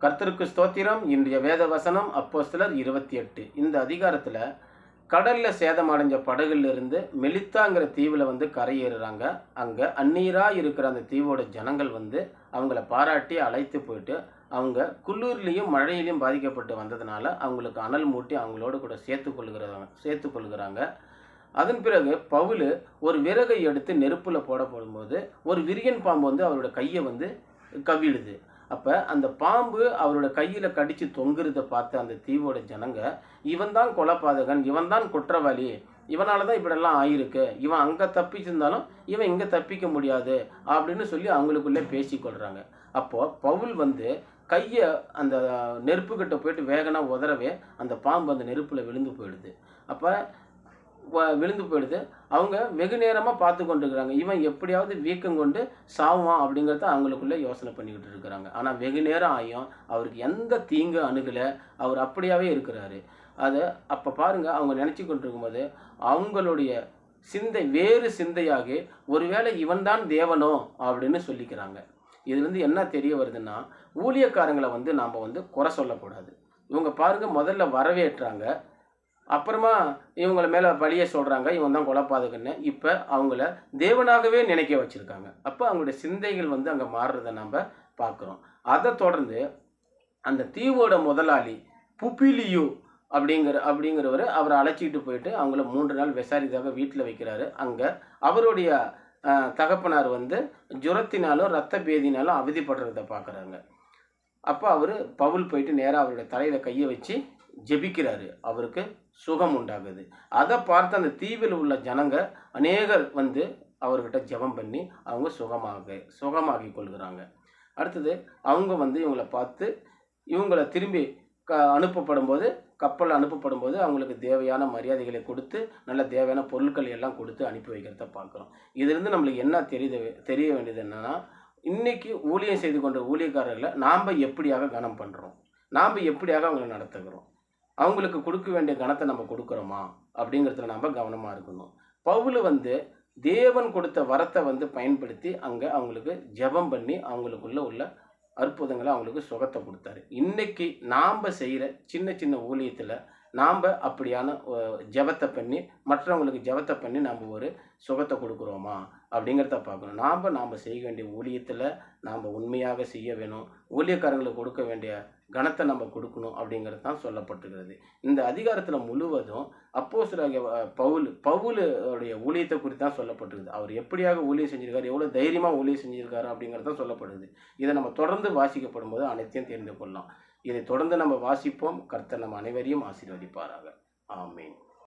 கர்த்தருக்கு ஸ்தோத்திரம். இன்றைய வேத வசனம் அப்போஸ்தலர் 28. இந்த அதிகாரத்தில் கடல்ல சேதமடைஞ்ச படகுல இருந்து மெலித்தாங்கிற தீவில் கரையேறுறாங்க. அங்கே அந்நீராக இருக்கிற அந்த தீவோட ஜனங்கள் அவங்கள பாராட்டி அழைத்து போயிட்டு அவங்க குளிர்லையும் மழையிலையும் பாதிக்கப்பட்டு வந்ததுனால அவங்களுக்கு அனல் மூட்டி அவங்களோட கூட சேர்த்து கொள்கிறாங்க. அதன் பிறகு பவுல் ஒரு விறகை எடுத்து நெருப்பில் போடும்போது ஒரு விரியன் பாம்பு அவரோட கையை கவிழுது. அப்போ அந்த பாம்பு அவரோட கையில் கடித்து தொங்குறத பார்த்த அந்த தீவோட ஜனங்க, இவன் தான் கொலைபாதகன், இவன் தான் குற்றவாளி, இவனால தான் இப்படியெல்லாம் ஆயிருக்கு, இவன் அங்கே தப்பிச்சிருந்தாலும் இவன் இங்கே தப்பிக்க முடியாது அப்படின்னு சொல்லி அவங்களுக்குள்ளே பேசிக்கொள்கிறாங்க. அப்போது பவுல் கையை அந்த நெருப்புக்கிட்ட போயிட்டு வேகனாக உதறவே அந்த பாம்பு அந்த நெருப்பில் விழுந்து போயிடுது. அப்போ விழுந்து போயிடுது. அவங்க வெகு நேரமாக பார்த்து கொண்டு இருக்கிறாங்க, இவன் எப்படியாவது வீக்கம் கொண்டு சாவான் அப்படிங்கிறத அவங்களுக்குள்ளே யோசனை பண்ணிக்கிட்டு இருக்கிறாங்க. ஆனால் வெகு நேரம் ஆகியும் அவருக்கு எந்த தீங்கு அணுகலை, அவர் அப்படியாவே இருக்கிறாரு. அதை அப்போ பாருங்கள், அவங்க நினச்சி கொண்டு இருக்கும்போது அவங்களுடைய சிந்தை வேறு சிந்தையாகி ஒருவேளை இவன் தான் தேவனோ அப்படின்னு சொல்லிக்கிறாங்க. இதுலேருந்து என்ன தெரிய வருதுன்னா, ஊழியக்காரங்களை நாம் குறை சொல்லக்கூடாது. இவங்க பாருங்கள், முதல்ல வரவேற்றாங்க, அப்புறமா இவங்கள மேலே பழியை சொல்கிறாங்க, இவன் தான் கொலைபாதகன்னு. இப்போ அவங்கள தேவனாகவே நினைக்க வச்சுருக்காங்க. அப்போ அவங்களுடைய சிந்தைகள் அங்கே மாறுறதை நம்ம பார்க்குறோம். அதை தொடர்ந்து அந்த தீவோட முதலாளி புபிலியு அப்படிங்கிறவர் அவரை அழைச்சிக்கிட்டு போயிட்டு அவங்கள 3 நாள் விசாரித்தாக வீட்டில் வைக்கிறாரு. அங்கே அவருடைய தகப்பனார் ஜுரத்தினாலும் இரத்த பேதினாலும் அவதிப்படுறதை பார்க்குறாங்க. அப்போ அவர் பவுல் போயிட்டு நேராக அவருடைய தலையில் கையை வச்சு ஜெபிக்கிறாரு, அவருக்கு சுகம் உண்டாகுது. அதை பார்த்து அந்த தீவில் உள்ள ஜனங்க அநேகர் அவர்கிட்ட ஜெபம் பண்ணி அவங்க சுகமாகி கொள்கிறாங்க. அடுத்தது அவங்க இவங்களை பார்த்து இவங்களை திரும்பி அனுப்பப்படும் போது, கப்பலில் அனுப்பப்படும் போது அவங்களுக்கு தேவையான மரியாதைகளை கொடுத்து நல்ல தேவையான பொருட்கள் எல்லாம் கொடுத்து அனுப்பி வைக்கிறத பார்க்குறோம். இதிலிருந்து நம்மளுக்கு என்ன தெரிய வேண்டியது என்னென்னா, இன்றைக்கி ஊழியம் செய்து கொண்ட ஊழியக்காரர்களை நாம் எப்படியாக கனம் பண்ணுறோம், நாம் எப்படியாக அவங்களை நடத்துகிறோம், அவங்களுக்கு கொடுக்க வேண்டிய கணத்தை நம்ம கொடுக்குறோமா அப்படிங்கிறதுல நம்ம கவனமாக இருக்கணும். பவுல் தேவன் கொடுத்த வரத்தை பயன்படுத்தி அங்கே அவங்களுக்கு ஜெபம் பண்ணி அவங்களுக்குள்ள உள்ள அற்புதங்களை அவங்களுக்கு சுகத்தை கொடுத்தாரு. இன்றைக்கி நாம் செய்கிற சின்ன சின்ன ஊழியத்தில் நாம் அப்படியான ஜெபத்தை பண்ணி மற்றவங்களுக்கு ஜெபத்தை பண்ணி நாம் ஒரு சுகத்தை கொடுக்குறோமா அப்படிங்கிறத பார்க்கணும். நாம் செய்ய வேண்டிய ஊழியத்தில் நாம் உண்மையாக செய்ய வேணும், ஊழியக்காரங்களுக்கு கொடுக்க வேண்டிய கணத்தை நம்ம கொடுக்கணும் அப்படிங்கிறது தான் சொல்லப்பட்டிருக்கிறது. இந்த அதிகாரத்தில் முழுவதும் அப்போஸ்தலனாகிய பவுலுடைய ஊழியத்தை குறித்து தான் சொல்லப்பட்டிருக்குது. அவர் எப்படியாக ஊழியம் செஞ்சிருக்காரு, எவ்வளோ தைரியமாக ஊழியம் செஞ்சிருக்காரு அப்படிங்கிறது தான் சொல்லப்படுது. இதை நம்ம தொடர்ந்து வாசிக்கப்படும் போது அனைத்தையும் தெரிந்து கொள்ளலாம். இதை தொடர்ந்து நம்ம வாசிப்போம். கர்த்தர் நம்ம அனைவரையும் ஆசீர்வதிப்பாராக. ஆமீன்.